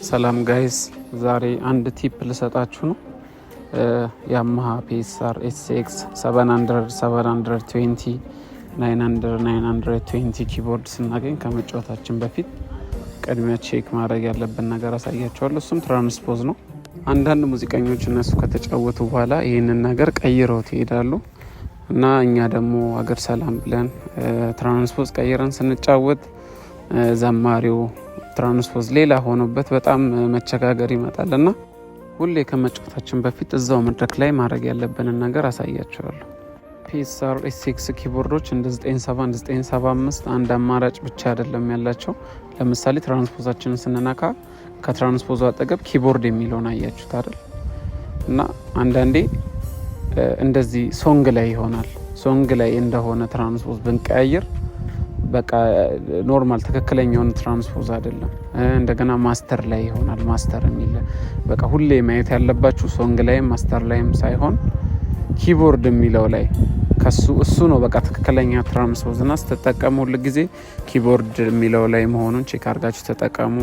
ሰላም ጋይስ፣ ዛሬ አንድ ቲፕ ልሰጣችሁ ነው። ያማሃ ፒኤስአር ኤስኤክስ 720 920 ኪቦርድ ስናገኝ ከመጫወታችን በፊት ቅድሚያ ቼክ ማድረግ ያለብን ነገር አሳያቸዋለሁ። እሱም ትራንስፖዝ ነው። አንዳንድ ሙዚቀኞች እነሱ ከተጫወቱ በኋላ ይህንን ነገር ቀይረው ይሄዳሉ እና እኛ ደግሞ አገር ሰላም ብለን ትራንስፖዝ ቀይረን ስንጫወት ዘማሪው ትራንስፖዝ ሌላ ሆኖበት በጣም መቸጋገር ይመጣል እና ሁሌ ከመጫወታችን በፊት እዛው መድረክ ላይ ማድረግ ያለብንን ነገር አሳያቸዋለሁ። ፒኤስአር ኤስኤክስ ኪቦርዶች እንደ 97 975 አንድ አማራጭ ብቻ አይደለም ያላቸው። ለምሳሌ ትራንስፖዛችንን ስንነካ ከትራንስፖዙ አጠገብ ኪቦርድ የሚለውን አያችሁት አይደል? እና አንዳንዴ እንደዚህ ሶንግ ላይ ይሆናል። ሶንግ ላይ እንደሆነ ትራንስፖዝ ብንቀያየር በቃ ኖርማል ትክክለኛውን ትራንስፖዝ አይደለም። እንደገና ማስተር ላይ ይሆናል። ማስተር የሚል በቃ ሁሌ ማየት ያለባችሁ ሶንግ ላይም ማስተር ላይም ሳይሆን ኪቦርድ የሚለው ላይ እሱ ነው በቃ ትክክለኛ ትራንስፖዝ እና ስትጠቀሙ ሁል ጊዜ ኪቦርድ የሚለው ላይ መሆኑን ቼክ አድርጋችሁ ተጠቀሙ።